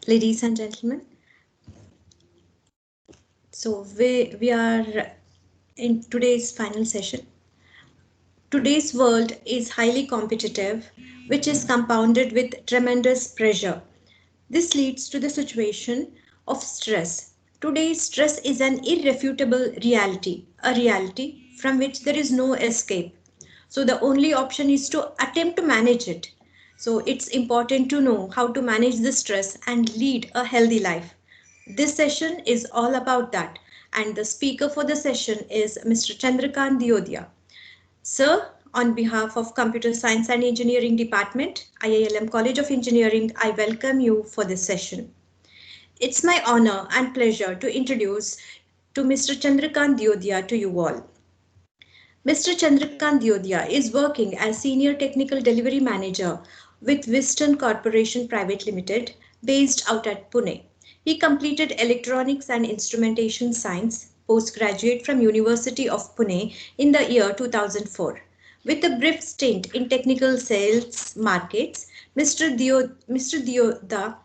Ladies and gentlemen, so we are in today's final session. Today's world is highly competitive, which is compounded with tremendous pressure. This leads to the situation of stress. Today, stress is an irrefutable reality, a reality from which there is no escape. So the only option is to attempt to manage it. So it's important to know how to manage the stress and lead a healthy life. This session is all about that, and the speaker for the session is Mr. Chandrakant Diodia. Sir, on behalf of Computer Science and Engineering Department, IILM College of Engineering, I welcome you for this session. It's my honor and pleasure to introduce to Mr. Chandrakant Diodia to you all. Mr. Chandrakant Diodia is working as Senior Technical Delivery Manager with Western Corporation Private Limited, based out at Pune. He completed Electronics and Instrumentation Science postgraduate from University of Pune in the year 2004. With a brief stint in technical sales markets, Mr. Dioda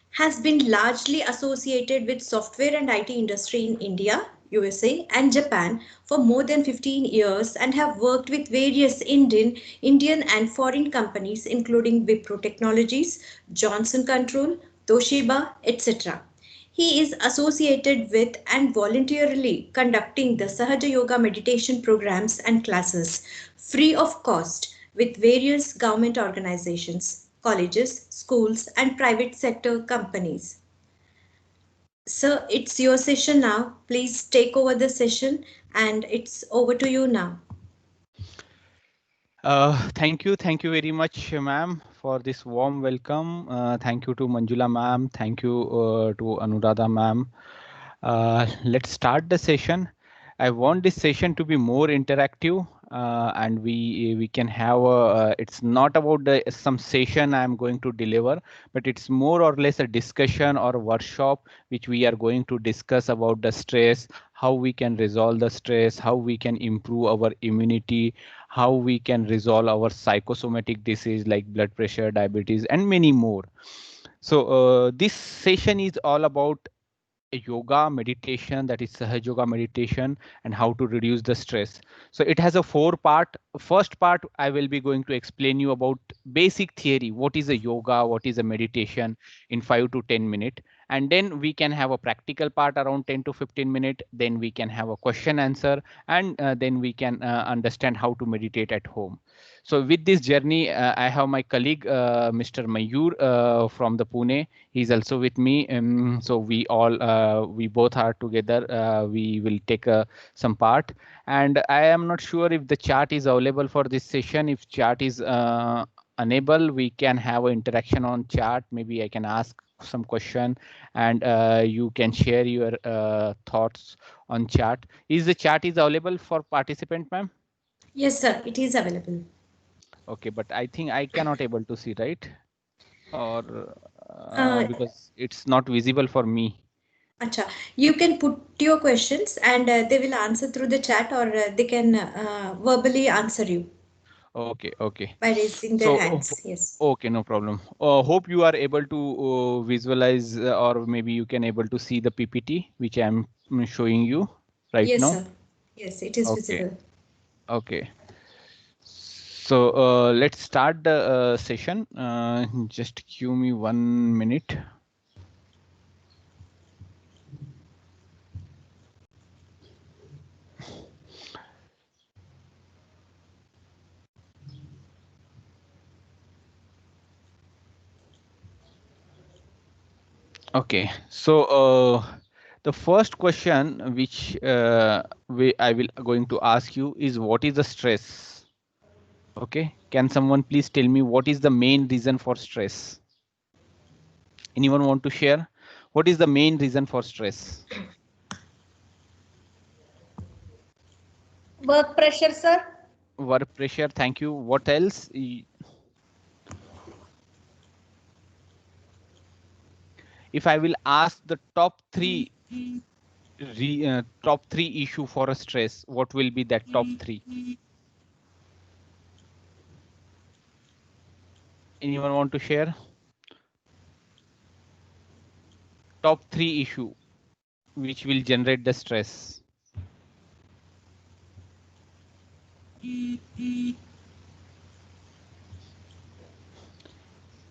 has been largely associated with software and IT industry in India, USA and Japan for more than 15 years and have worked with various Indian and foreign companies including Wipro Technologies, Johnson Control, Toshiba, etc. He is associated with and voluntarily conducting the Sahaja Yoga meditation programs and classes free of cost with various government organizations, colleges, schools, and private sector companies. Sir, it's your session now. Please take over the session, and it's over to you now. Thank you very much, ma'am, for this warm welcome. Thank you to Manjula ma'am. Thank you to Anuradha ma'am. Let's start the session. I want this session to be more interactive, and we can have a, it's not about some session I'm going to deliver, but it's more or less a discussion or a workshop which we are going to discuss about the stress, how we can resolve the stress, how we can improve our immunity, how we can resolve our psychosomatic disease like blood pressure, diabetes, and many more. So this session is all about yoga meditation, that is Sahaj Yoga meditation, and how to reduce the stress. So it has a 4-part. First part, I will be going to explain you about basic theory. What is a yoga? What is a meditation in 5 to 10 minutes? And then we can have a practical part around 10 to 15 minutes. Then we can have a question answer, and then we can understand how to meditate at home. So with this journey, I have my colleague, Mr. Mayur from the Pune. He's also with me. So we both are together. We will take some part. And I am not sure if the chat is available for this session. If chat is unable, we can have an interaction on chat. Maybe I can ask some question and you can share your thoughts on chat. Is the chat is available for participant, ma'am? Yes, sir, it is available. Okay, but I think I cannot able to see, right? Or because it's not visible for me. Acha, you can put your questions and they will answer through the chat, or they can verbally answer you. Okay, okay. By raising their So, hands, yes. okay, no problem. Hope you are able to visualize or maybe you can able to see the PPT, which I'm showing you right Yes, now. sir. Yes, it is Okay, visible. okay. So let's start the session. Just give me 1 minute. Okay, so the first question which I will going to ask you is, what is the stress? Okay, can someone please tell me what is the main reason for stress? Anyone want to share? What is the main reason for stress? Work pressure, sir. Work pressure. Thank you. What else? If I will ask the top three issue for a stress, what will be that top 3? Anyone want to share? top 3 issue which will generate the stress?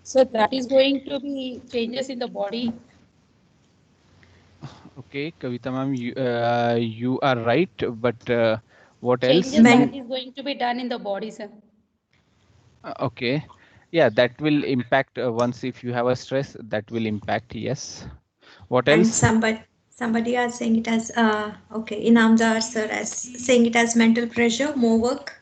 So that is going to be changes in the body. Okay, Kavita ma'am, you are right, but what else? Changes Men that is going to be done in the body, sir. Okay, yeah, that will impact once if you have a stress, that will impact, yes. What and else? somebody are saying it as okay, Inamdar sir as saying it as mental pressure, more work.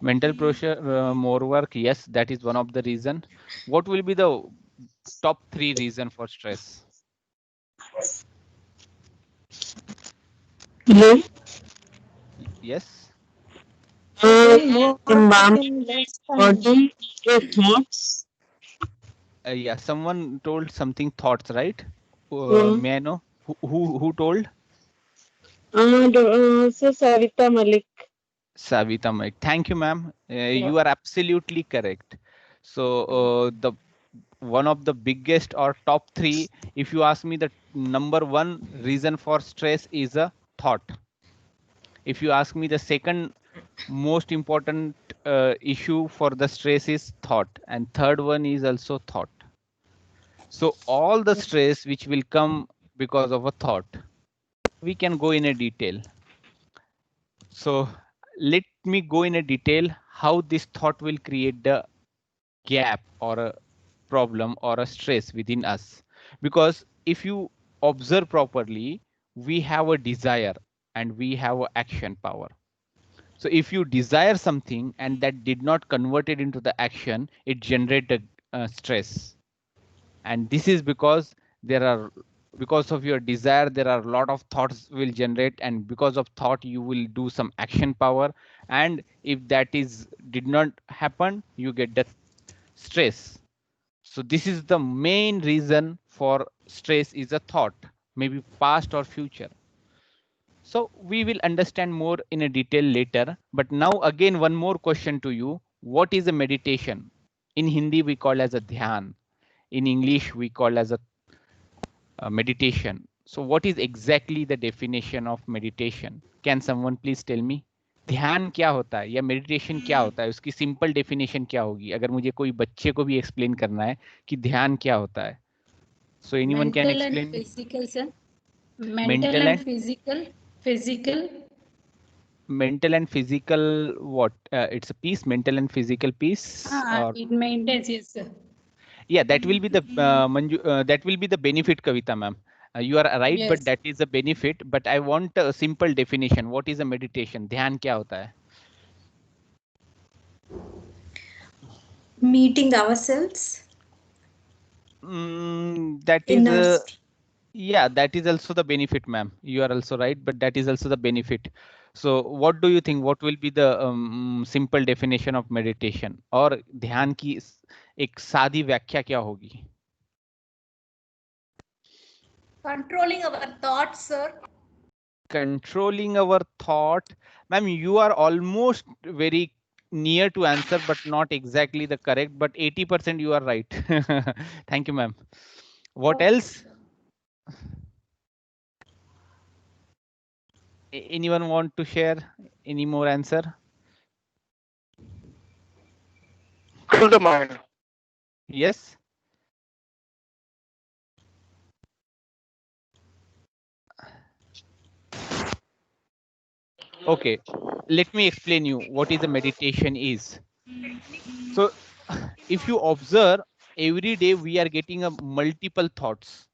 Mental pressure, more work, yes, that is one of the reason. What will be the top 3 reason for stress? Yes. Yes. Doing more environment, Less time. body, your thoughts. Yeah, someone told something thoughts, right? Yeah. May I know who told? So Savita Malik. Savita Mike. Thank you, ma'am. Yeah. You are absolutely correct. So the one of the biggest or top 3, if you ask me, the number 1 reason for stress is a thought. If you ask me, the second most important issue for the stress is thought, and third one is also thought. So all the stress which will come because of a thought, we can go in a detail. So let me go in a detail how this thought will create the gap or a problem or a stress within us. Because if you observe properly, we have a desire and we have a action power. So if you desire something and that did not convert it into the action, it generated stress. And this is because there are, because of your desire, there are a lot of thoughts will generate, and because of thought you will do some action power, and if that is did not happen, you get the stress. So this is the main reason for stress is a thought, maybe past or future. So we will understand more in a detail later, but now again one more question to you. What is a meditation? In Hindi we call as a dhyan. In English we call as a meditation. So what is exactly the definition of meditation? Can someone please tell me? ध्यान क्या होता है या meditation क्या होता है, उसकी simple definition क्या होगी, अगर मुझे कोई बच्चे को भी एक्सप्लेन करना है कि ध्यान क्या होता है. So anyone can Mental and explain me? physical, sir. Mental Mental and and physical. mental and physical what? It's a peace, mental and physical peace, or It maintains, yes, sir. yeah, that will be the that will be the benefit, Kavita ma'am. You are right, but Yes. that is a benefit. But I want a simple definition. What is a meditation? ध्यान क्या होता है? Meeting ourselves That is inner yeah, that is also the benefit, ma'am. You are also right, but that is also the benefit. So what do you think? What will be the simple definition of meditation? और ध्यान की एक सादी व्याख्या क्या होगी? Controlling our thoughts, sir. Controlling our thought. Ma'am, you are almost very near to answer, but not exactly the correct, but 80% you are right. Thank you, ma'am. What else? Anyone want to share any more answer? Control the mind. Yes. Okay, let me explain you what is a meditation is. So if you observe, every day we are getting a multiple thoughts,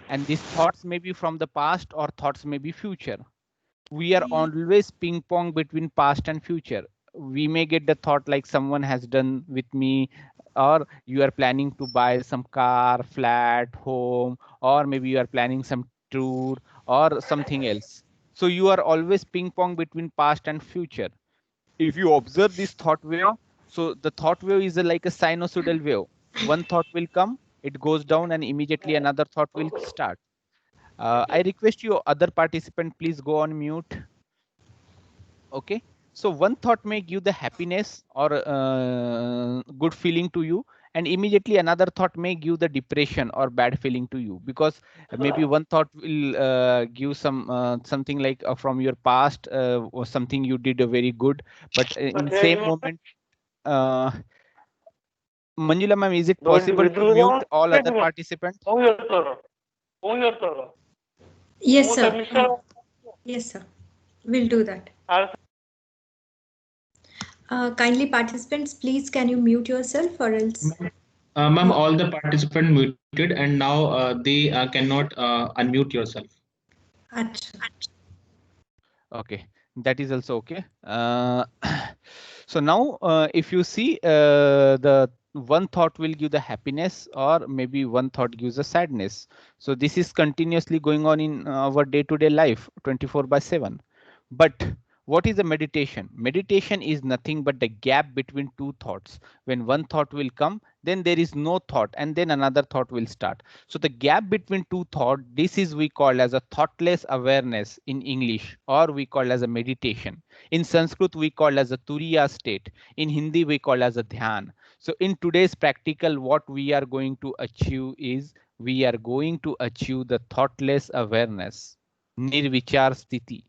and these thoughts may be from the past or thoughts may be future. We are always ping pong between past and future. We may get the thought like someone has done with me, or you are planning to buy some car, flat, home, or maybe you are planning some tour or something else. So you are always ping pong between past and future. If you observe this thought wave, so the thought wave is like a sinusoidal wave. One thought will come, it goes down, and immediately another thought will start. I request you other participant, please go on mute. Okay, so one thought may give the happiness or good feeling to you, and immediately another thought may give the depression or bad feeling to you, because maybe one thought will give something like from your past, or something you did very good, but in same moment, uh, Manjula ma'am, is it possible to mute all other participants? Yes, sir. Yes, sir. We'll do that. Kindly participants, please can you mute yourself or else? Ma'am, all the participants muted, and now they cannot unmute yourself. Achha. Okay, that is also okay. So now, if you see, the one thought will give the happiness, or maybe one thought gives the sadness. So this is continuously going on in our day-to-day life, 24/7. But what is the meditation? Meditation is nothing but the gap between two thoughts. When one thought will come, then there is no thought, and then another thought will start. So the gap between two thoughts, this is we call as a thoughtless awareness in English, or we call as a meditation. In Sanskrit, we call as a turiya state. In Hindi, we call as a dhyan. So in today's practical, what we are going to achieve is we are going to achieve the thoughtless awareness, nirvichar sthiti.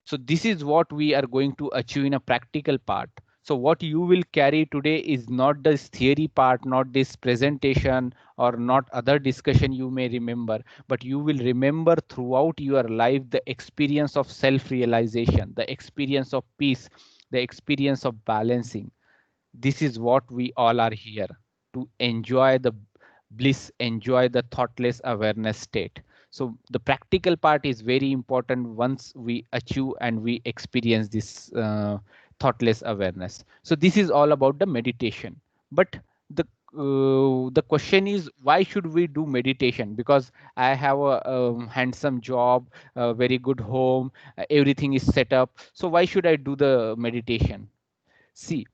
So this is what we are going to achieve in a practical part. So what you will carry today is not this theory part, not this presentation, or not other discussion you may remember, but you will remember throughout your life the experience of self-realization, the experience of peace, the experience of balancing. This is what we all are here to enjoy the bliss, enjoy the thoughtless awareness state. So the practical part is very important once we achieve and we experience this thoughtless awareness. So this is all about the meditation. But the question is, why should we do meditation? Because I have a handsome job, a very good home, everything is set up. So why should I do the meditation? See,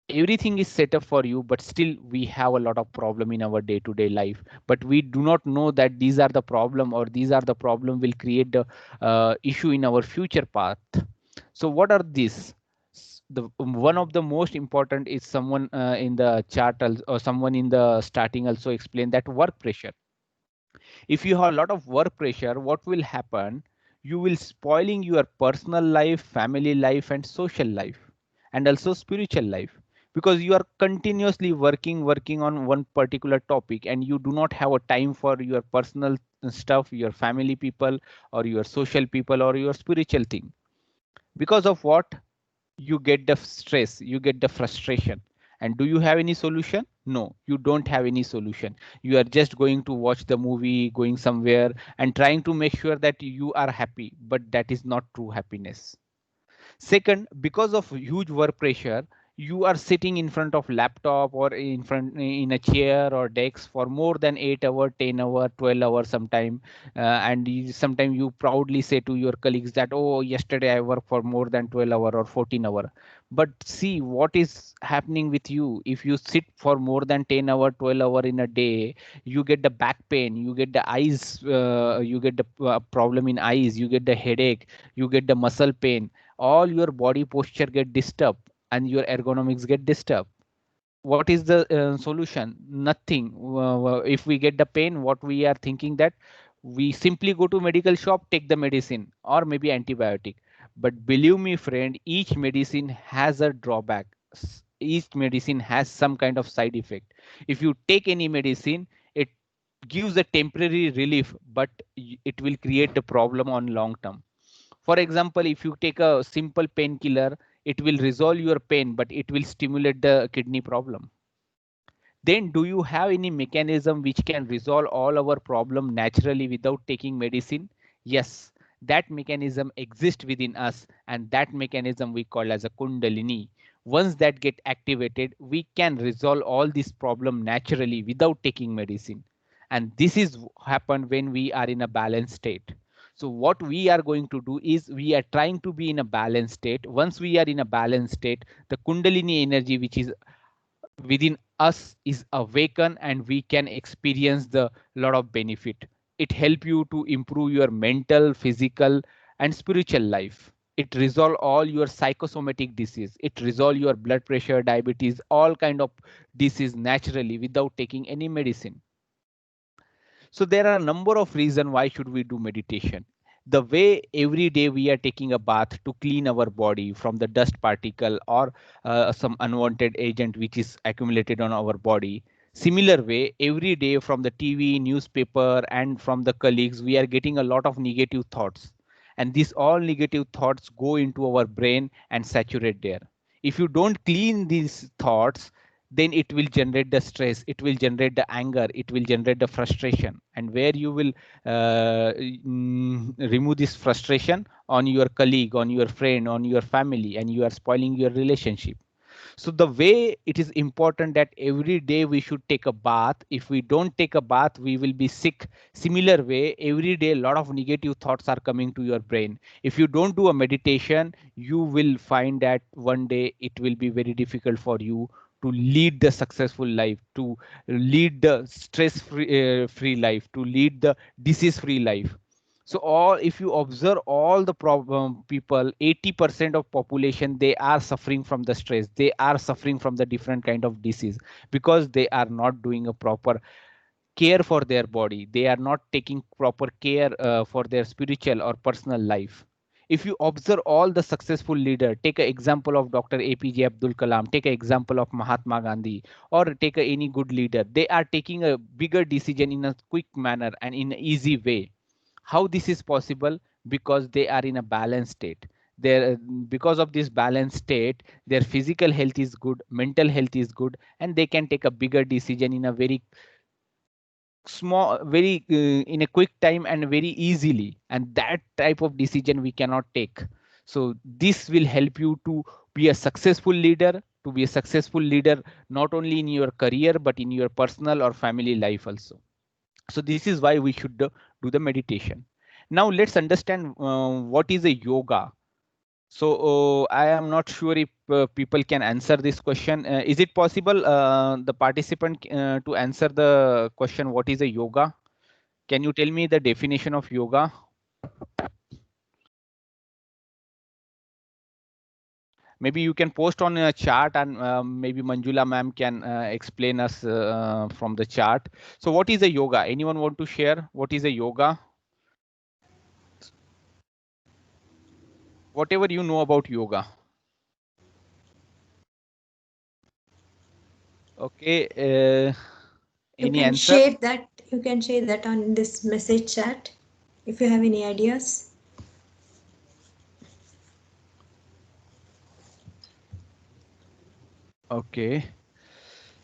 everything is set up for you, but still we have a lot of problem in our day-to-day life, but we do not know that these are the problem, or these are the problem will create the issue in our future path. So what are these? The one of the most important is someone in the chart, or someone in the starting also explained that work pressure. If you have a lot of work pressure, what will happen? You will spoiling your personal life, family life, and social life, and also spiritual life, because you are continuously working on one particular topic, and you do not have a time for your personal stuff, your family people, or your social people, or your spiritual thing. Because of what? You get the stress, you get the frustration. And do you have any solution? No, you don't have any solution. You are just going to watch the movie, going somewhere, and trying to make sure that you are happy, but that is not true happiness. Second, because of huge work pressure, you are sitting in front of laptop, or in a chair or desk for more than 8 hours, 10 hours, 12 hours sometime. And sometimes you proudly say to your colleagues that, oh, yesterday I worked for more than 12 hours or 14 hours. But see what is happening with you. If you sit for more than 10 hours, 12 hours in a day, you get the back pain, you get the eyes, you get the problem in eyes, you get the headache, you get the muscle pain, all your body posture get disturbed, and your ergonomics get disturbed. What is the solution? Nothing. If we get the pain, what we are thinking that we simply go to medical shop, take the medicine, or maybe antibiotic. But believe me friend, each medicine has a drawback. Each medicine has some kind of side effect. If you take any medicine, it gives a temporary relief, but it will create the problem on long term. For example, if you take a simple painkiller, it will resolve your pain, but it will stimulate the kidney problem. Then do you have any mechanism which can resolve all our problem naturally without taking medicine? Yes, that mechanism exists within us, and that mechanism we call as a kundalini. Once that get activated, we can resolve all this problem naturally without taking medicine. And this is happen when we are in a balanced state. So what we are going to do is we are trying to be in a balanced state. Once we are in a balanced state, the kundalini energy which is within us is awakened, and we can experience the lot of benefit. It help you to improve your mental, physical, and spiritual life. it resolve all your psychosomatic disease, it resolve your blood pressure, diabetes, all kind of disease naturally without taking any medicine. So there are a number of reasons why should we do meditation. The way every day we are taking a bath to clean our body from the dust particle or some unwanted agent which is accumulated on our body. Similar way, every day from the TV, newspaper, and from the colleagues, we are getting a lot of negative thoughts. And these all negative thoughts go into our brain and saturate there. If you don't clean these thoughts, then it will generate the stress, it will generate the anger, it will generate the frustration, and where you will remove this frustration on your colleague, on your friend, on your family, and you are spoiling your relationship. So the way it is important that every day we should take a bath. If we don't take a bath, we will be sick. Similar way, every day a lot of negative thoughts are coming to your brain. If you don't do a meditation, you will find that one day it will be very difficult for you to lead the successful life, to lead the stress free life, to lead the disease free life. So all, if you observe all the problem people, 80% of population, they are suffering from the stress, they are suffering from the different kind of disease, because they are not doing a proper care for their body, they are not taking proper care for their spiritual or personal life. If you observe all the successful leader, take an example of Dr. APJ Abdul Kalam, take an example of Mahatma Gandhi, or take any good leader, they are taking a bigger decision in a quick manner and in an easy way. How this is possible? Because they are in a balanced state. There, because of this balanced state, their physical health is good, mental health is good, and they can take a bigger decision in a very small, very in a quick time and very easily, and that type of decision we cannot take. So this will help you to be a successful leader, to be a successful leader not only in your career but in your personal or family life also. So this is why we should do the meditation. Now let's understand what is a yoga. So I am not sure if people can answer this question. Is it possible the participant to answer the question what is a yoga? Can you tell me the definition of yoga? Maybe you can post on a chart, and maybe Manjula ma'am can explain us from the chart. So what is a yoga? Anyone want to share what is a yoga? Whatever you know about yoga. Okay. Any answer? You can share that on this message chat if you have any ideas. Okay.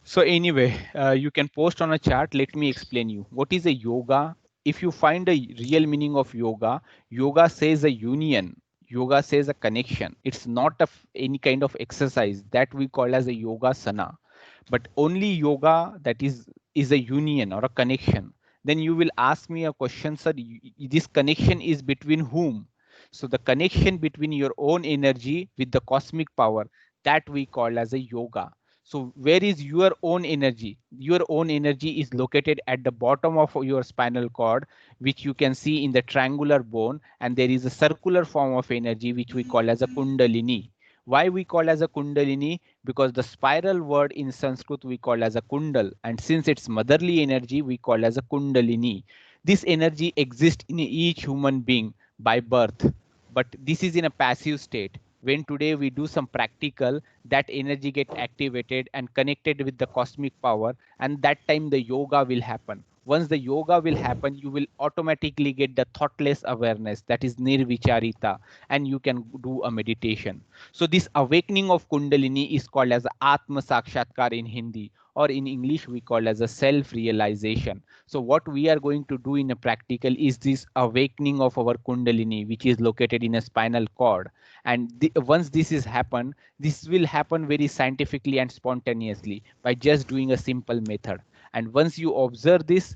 So anyway, you can post on a chart. Let me explain you what is a yoga. If you find a real meaning of yoga, yoga says a union. Yoga says a connection. It's not any kind of exercise that we call as a yoga sana, but only yoga that is a union or a connection. Then you will ask me a question, sir. This connection is between whom? So the connection between your own energy with the cosmic power, that we call as a yoga. So where is your own energy? Your own energy is located at the bottom of your spinal cord, which you can see in the triangular bone, and there is a circular form of energy which we call as a kundalini. Why we call as a kundalini? Because the spiral word in Sanskrit we call as a kundal, and since it's motherly energy, we call as a kundalini. This energy exists in each human being by birth, but this is in a passive state. When today we do some practical, that energy get activated and connected with the cosmic power, and that time the yoga will happen. Once the yoga will happen, you will automatically get the thoughtless awareness, that is nirvicharita, and you can do a meditation. So this awakening of kundalini is called as atma sakshatkar in Hindi, or in English we call as a self realization. So what we are going to do in a practical is this awakening of our kundalini, which is located in a spinal cord. And once this is happen, this will happen very scientifically and spontaneously by just doing a simple method. And once you observe this,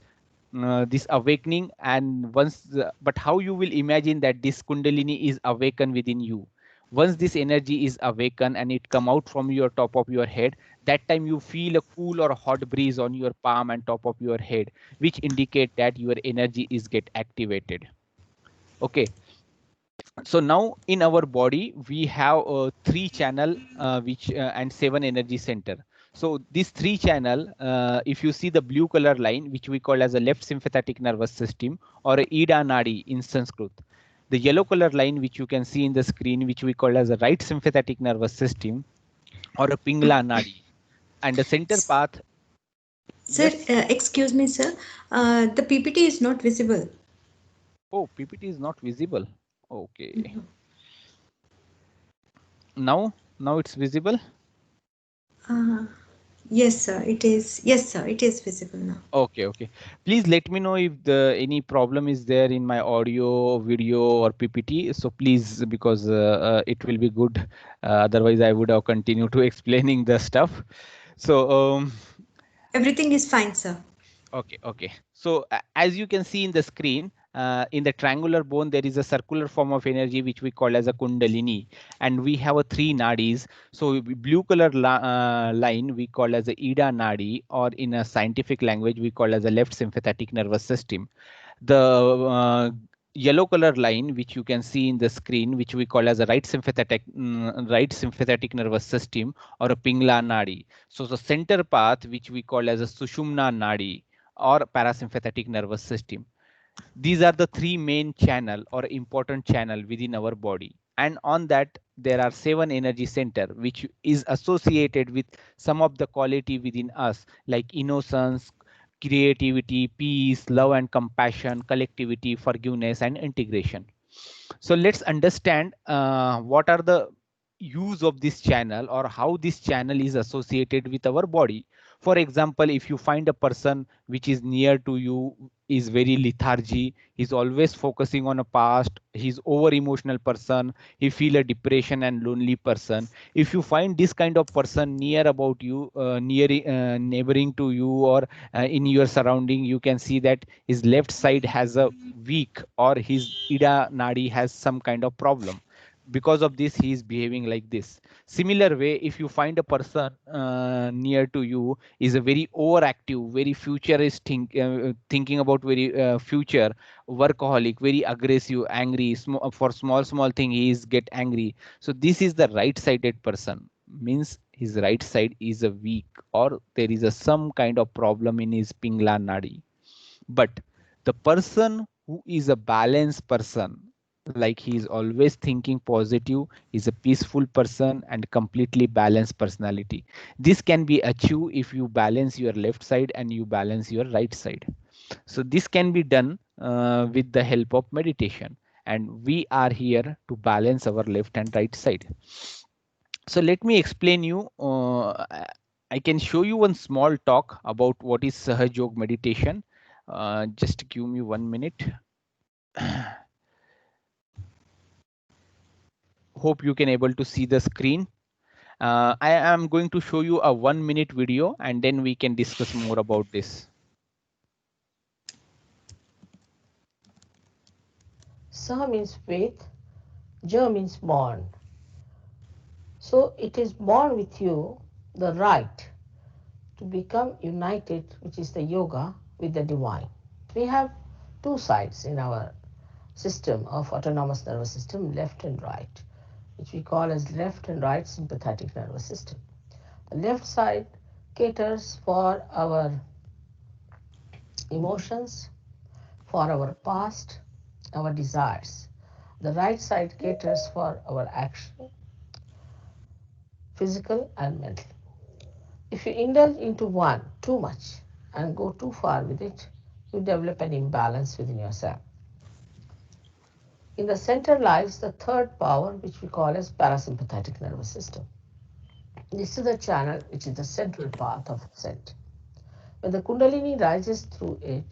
this awakening, and but how you will imagine that this kundalini is awakened within you? Once this energy is awakened and it come out from your top of your head, that time you feel a cool or hot breeze on your palm and top of your head, which indicate that your energy is get activated. Okay. So now in our body we have 3 channel which and 7 energy center. So this 3 channel, if you see the blue color line, which we call as a left sympathetic nervous system or a ida nadi in Sanskrit, the yellow color line which you can see in the screen, which we call as a right sympathetic nervous system or a pingla nadi, and the center path. Sir, Yes. excuse me, sir. The PPT is not visible. Oh, PPT is not visible. Okay. Mhm. Now it's visible. Yes, sir. It is. Yes, sir. It is visible now. Okay. Please let me know if any problem is there in my audio, video, or PPT. So please, because it will be good. Otherwise, I would have continued to explaining the stuff. So Everything is fine, sir. Okay. So as you can see in the screen, in the triangular bone, there is a circular form of energy which we call as a kundalini, and we have a 3 nadis. So blue color line we call as a ida nadi, or in a scientific language we call as a left sympathetic nervous system. The yellow color line which you can see in the screen, which we call as a right sympathetic nervous system or a pingla nadi. So the center path which we call as a sushumna nadi or parasympathetic nervous system. These are the 3 main channel or important channel within our body, and on that there are 7 energy center which is associated with some of the quality within us, like innocence, creativity, peace, love and compassion, collectivity, forgiveness and integration. So let's understand what are the use of this channel or how this channel is associated with our body. For example, if you find a person which is near to you is very lethargy, he's always focusing on a past, he's over emotional person, he feel a depression and lonely person. If you find this kind of person near about you, near neighboring to you, or in your surrounding, you can see that his left side has a weak, or his ida nadi has some kind of problem. Because of this he is behaving like this. Similar way, if you find a person near to you is a very overactive, very futuristic, thinking about very future, workaholic, very aggressive, angry, for small thing he is get angry. So this is the right sided person, means his right side is a weak, or there is a some kind of problem in his pingla nadi. But the person who is a balanced person, like he is always thinking positive, is a peaceful person and completely balanced personality. This can be achieved if you balance your left side and you balance your right side. So this can be done with the help of meditation, and we are here to balance our left and right side. So let me explain you. I can show you one small talk about what is Sahaj Yoga meditation. Just give me 1 minute. Hope you can able to see the screen. I am going to show you a 1 minute video and then we can discuss more about this. Sa means faith, Ja means born. So it is born with you the right to become united, which is the yoga, with the divine. We have two sides in our system of autonomous nervous system, left and right, which we call as left and right sympathetic nervous system. The left side caters for our emotions, for our past, our desires. The right side caters for our action, physical and mental. If you indulge into one too much and go too far with it, you develop an imbalance within yourself. In the center lies the third power, which we call as parasympathetic nervous system. This is the channel which is the central path of ascent. When the Kundalini rises through it,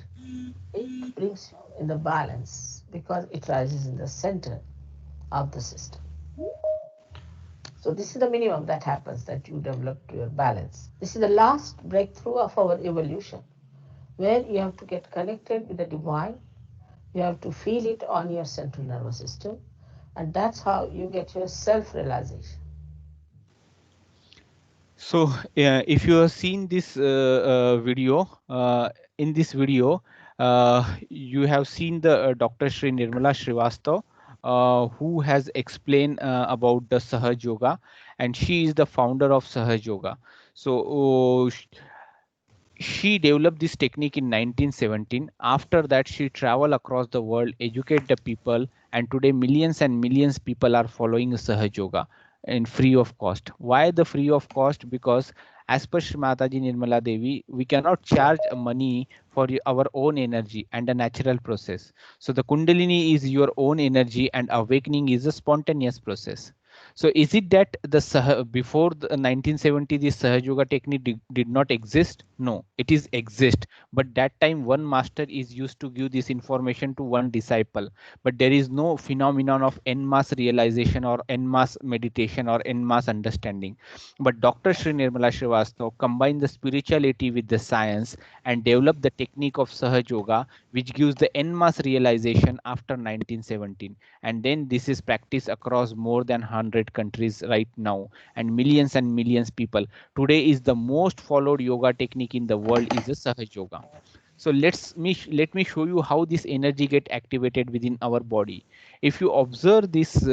it brings you in the balance because it rises in the center of the system. So this is the minimum that happens, that you develop your balance. This is the last breakthrough of our evolution, where you have to get connected with the divine. You have to feel it on your central nervous system, and that's how you get your self-realization. So if you have seen this video, in this video, you have seen the Dr. Srinirmala Srivastava, who has explained about the Sahaj Yoga, and she is the founder of Sahaj Yoga. So she developed this technique in 1917. After that, she traveled across the world, educate the people, and today millions and millions people are following Sahaj Yoga and free of cost. Why the free of cost? Because as per Shri Mataji Nirmala Devi, we cannot charge money for our own energy and a natural process. So the Kundalini is your own energy, and awakening is a spontaneous process. So is it that before the 1970 this Sahaj Yoga technique did not exist? No, it is exist. But that time one master is used to give this information to one disciple. But there is no phenomenon of en masse realization or en masse meditation or en masse understanding. But Dr. Srinirmala Srivastava combined the spirituality with the science and developed the technique of Sahaj Yoga, which gives the en masse realization after 1917. And then this is practiced across more than 100 countries right now, and millions people. Today is the most followed yoga technique in the world is the Sahaj Yoga. So let me show you how this energy get activated within our body. If you observe this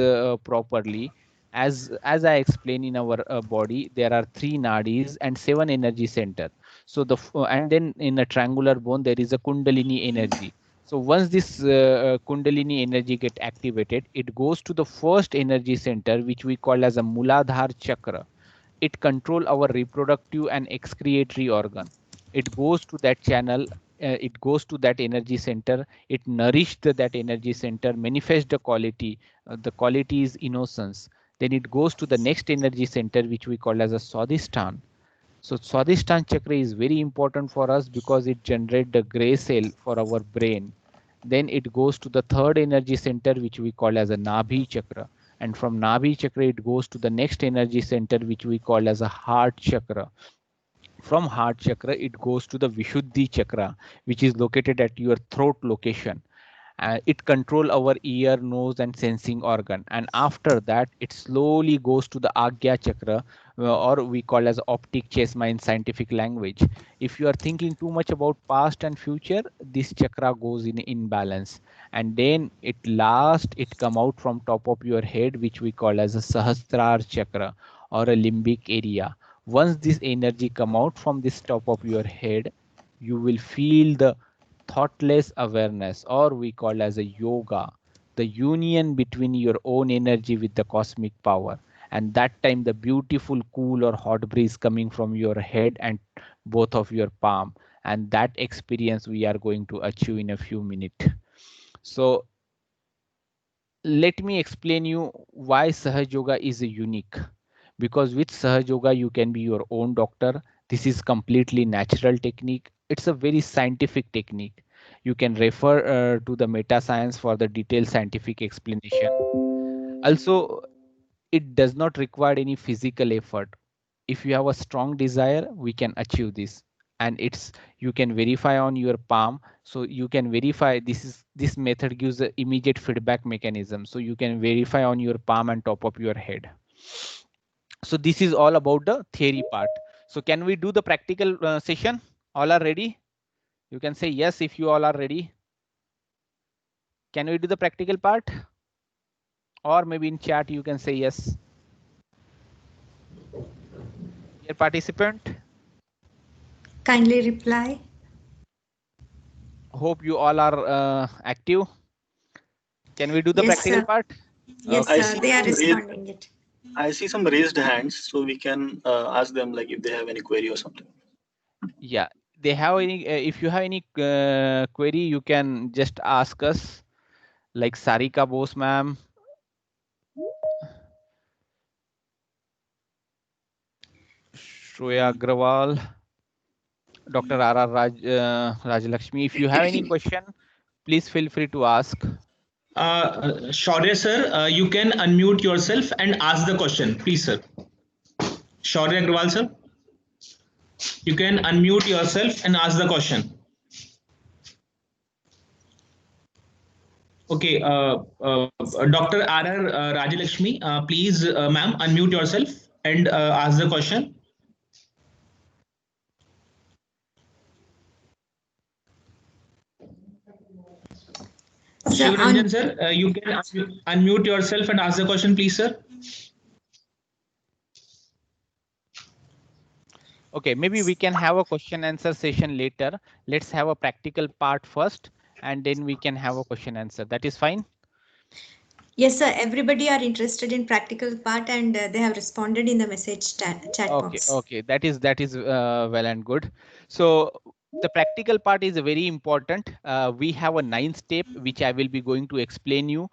properly, as I explained, in our body there are 3 nadis and 7 energy center. So and then in a triangular bone there is a kundalini energy. So once this Kundalini energy get activated, it goes to the first energy center, which we call as a Muladhara chakra. It control our reproductive and excretory organ. It goes to that channel. It goes to that energy center. It nourished that energy center, manifest the quality. The quality is innocence. Then it goes to the next energy center, which we call as a Swadhisthana. So Swadhisthana chakra is very important for us because it generates the gray cell for our brain. Then it goes to the third energy center, which we call as a Nabhi chakra. And from Nabhi chakra, it goes to the next energy center, which we call as a heart chakra. From heart chakra, it goes to the Vishuddhi chakra, which is located at your throat location. It control our ear, nose and sensing organ, and after that it slowly goes to the Agya chakra, or we call as optic chesma in scientific language. If you are thinking too much about past and future, this chakra goes in imbalance, and then it come out from top of your head, which we call as a Sahasrar chakra or a limbic area. Once this energy come out from this top of your head, you will feel the thoughtless awareness, or we call as a yoga, the union between your own energy with the cosmic power. And that time the beautiful cool or hot breeze coming from your head and both of your palm, and that experience we are going to achieve in a few minutes. So let me explain you why Sahaj Yoga is unique. Because with Sahaj Yoga you can be your own doctor. This is completely natural technique. It's a very scientific technique. You can refer to the meta science for the detailed scientific explanation. Also, it does not require any physical effort. If you have a strong desire, we can achieve this. And you can verify on your palm. So you can verify this method gives an immediate feedback mechanism. So you can verify on your palm and top of your head. So this is all about the theory part. So can we do the practical session? All are ready? You can say yes if you all are ready. Can we do the practical part? Or maybe in chat you can say yes. Dear participant, Kindly reply. hope you all are active. Can we do the Yes, practical sir. part? Yes, Okay. sir. They are responding it. I see some raised hands, so we can ask them like if they have any query or something. Yeah, they have any. If you have any query, you can just ask us. Like Sarika Bose, ma'am. Shreya Agrawal. Dr. R.R. Rajalakshmi. If you have any question, please feel free to ask. Shaurya sir, you can unmute yourself and ask the question, please, sir. Shaurya Agrawal sir, you can unmute yourself and ask the question. Okay, Dr. R.R. Rajalakshmi, please, ma'am, unmute yourself and ask the question. Shivaranjan sir, you can unmute yourself and ask the question, please, sir. Okay, maybe we can have a question answer session later. Let's have a practical part first, and then we can have a question answer. That is fine? Yes, sir. Everybody are interested in practical part, and they have responded in the message chat Okay, box. okay, that is well and good. So the practical part is very important. We have a 9 step which I will be going to explain you.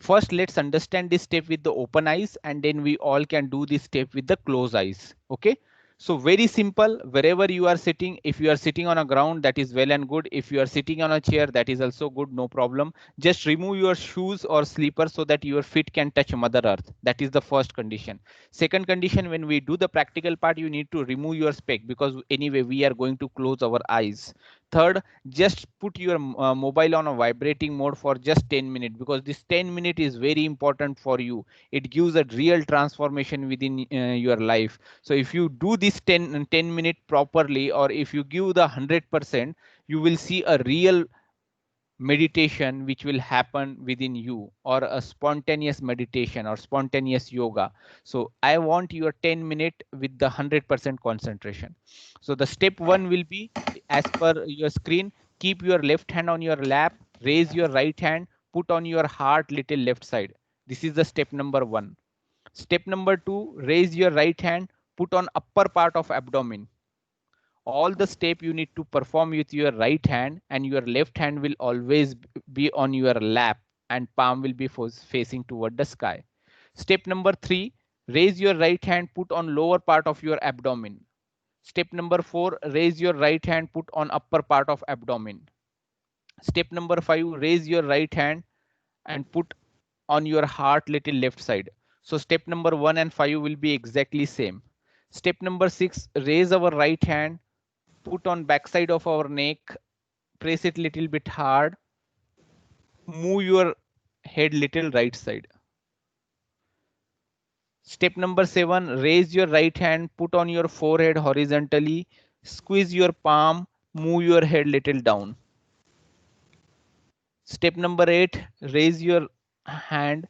First, let's understand this step with the open eyes, and then we all can do this step with the closed eyes. Okay. So very simple. Wherever you are sitting, if you are sitting on a ground, that is well and good. If you are sitting on a chair, that is also good, no problem. Just remove your shoes or slippers so that your feet can touch Mother Earth. That is the first condition. Second condition, when we do the practical part, you need to remove your spec, because anyway we are going to close our eyes. Third, just put your mobile on a vibrating mode for just 10 minutes, because this 10 minutes is very important for you. It gives a real transformation within your life. So if you do this 10 minutes properly, or if you give the 100%, you will see a real meditation which will happen within you, or a spontaneous meditation or spontaneous yoga. So I want your 10 minutes with the 100% concentration. So the step 1 will be, as per your screen, keep your left hand on your lap, raise your right hand, put on your heart little left side. This is the step number 1. Step number 2, raise your right hand, put on upper part of abdomen. All the step you need to perform with your right hand, and your left hand will always be on your lap, and palm will be facing toward the sky. Step number 3, raise your right hand, put on lower part of your abdomen. Step number 4, raise your right hand, put on upper part of abdomen. Step number 5, raise your right hand and put on your heart little left side. So step number 1 and 5 will be exactly same. Step number 6, raise our right hand, put on backside of our neck, press it little bit hard, move your head little right side. Step number 7, raise your right hand, put on your forehead horizontally, squeeze your palm, move your head little down. Step number 8, raise your hand,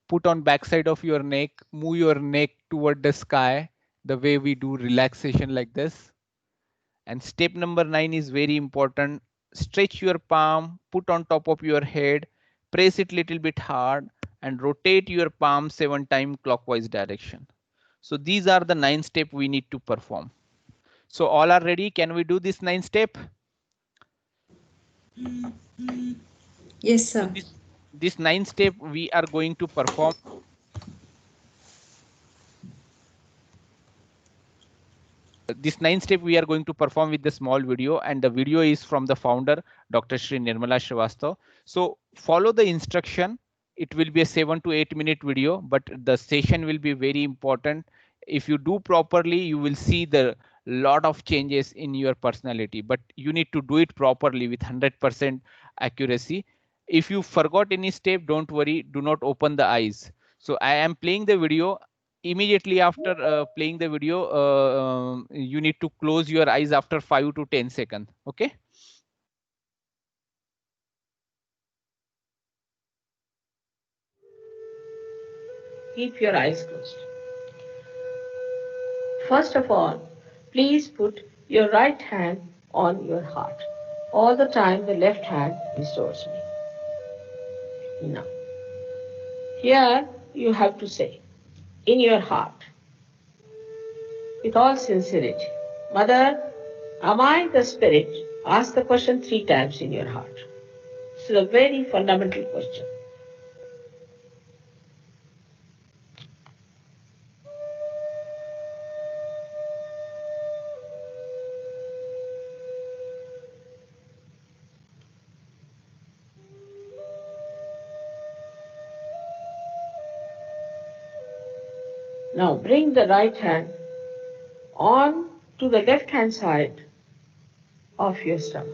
put on backside of your neck, move your neck toward the sky, the way we do relaxation like this. And step number 9 is very important. Stretch your palm, put on top of your head, press it little bit hard, and rotate your palm 7 times clockwise direction. So these are the 9 steps we need to perform. So all are ready. Can we do this 9 step? Yes, sir. So this 9 step we are going to perform. This 9 step we are going to perform with the small video, and the video is from the founder, Dr. Srinirmala Srivastava. So follow the instruction. It will be a 7 to 8 minute video, but the session will be very important. If you do properly, you will see the lot of changes in your personality, but you need to do it properly with 100% accuracy. If you forgot any step, don't worry, do not open the eyes. So I am playing the video. Immediately after playing the video, you need to close your eyes after 5 to 10 seconds. Okay. Keep your eyes closed. First of all, please put your right hand on your heart. All the time the left hand is towards me. Now, here you have to say, in your heart, with all sincerity, Mother, am I the spirit? Ask the question 3 times in your heart. This is a very fundamental question. Now bring the right hand on to the left hand side of your stomach,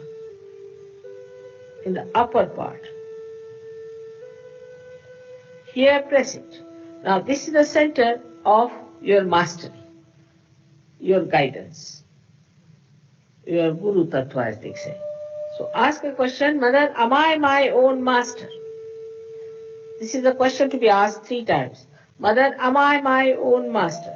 in the upper part. Here press it. Now this is the center of your mastery, your guidance, your Guru Tattva as they say. So ask a question, Mother, am I my own master? This is a question to be asked 3 times. Mother, am I my own master?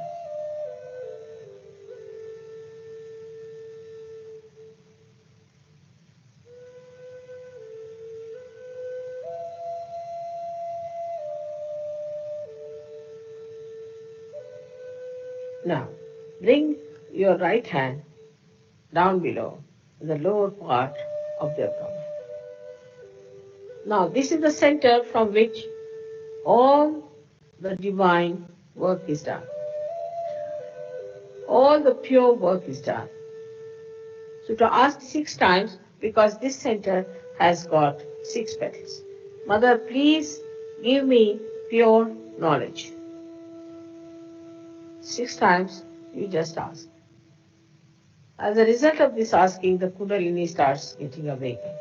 Now, bring your right hand down below, in the lower part of the abdomen. Now, this is the center from which all the divine work is done. All the pure work is done. So to ask 6 times, because this center has got 6 petals. Mother, please give me pure knowledge. 6 times you just ask. As a result of this asking, the Kundalini starts getting awakened.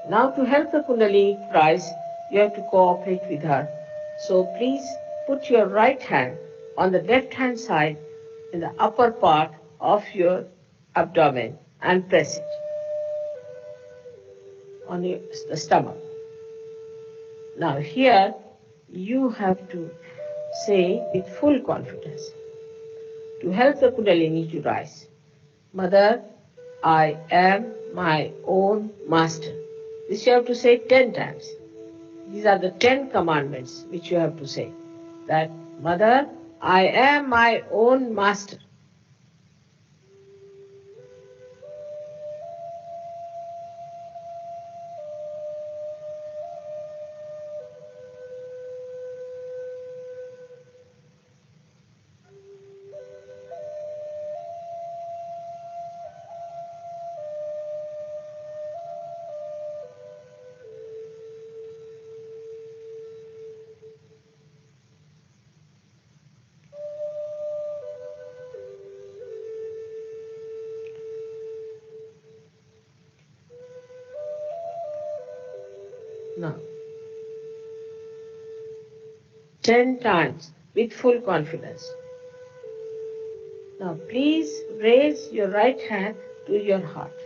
Now to help the Kundalini rise, you have to cooperate with her. So please put your right hand on the left hand side in the upper part of your abdomen and press it on the stomach. Now here you have to say with full confidence to help the Kundalini to rise. Mother, I am my own master. This you have to say 10 times. These are the 10 commandments which you have to say. That, Mother, I am my own master. Now, 10 times with full confidence. Now, please raise your right hand to your heart.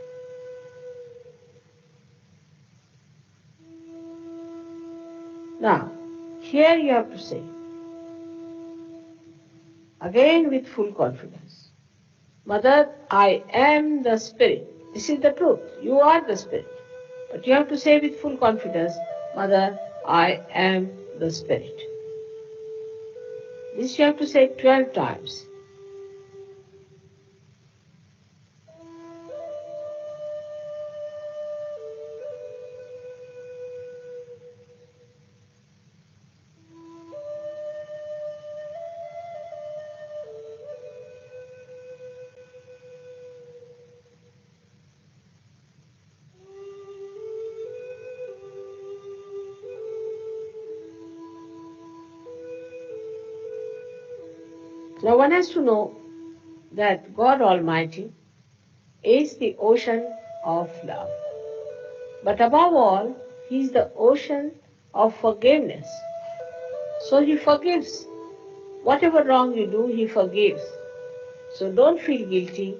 Now, here you have to say, again with full confidence, Mother, I am the Spirit. This is the truth. You are the Spirit. But you have to say with full confidence, Mother, I am the Spirit. This you have to say 12 times. Now one has to know that God Almighty is the ocean of love. But above all, He is the ocean of forgiveness. So He forgives. Whatever wrong you do, He forgives. So don't feel guilty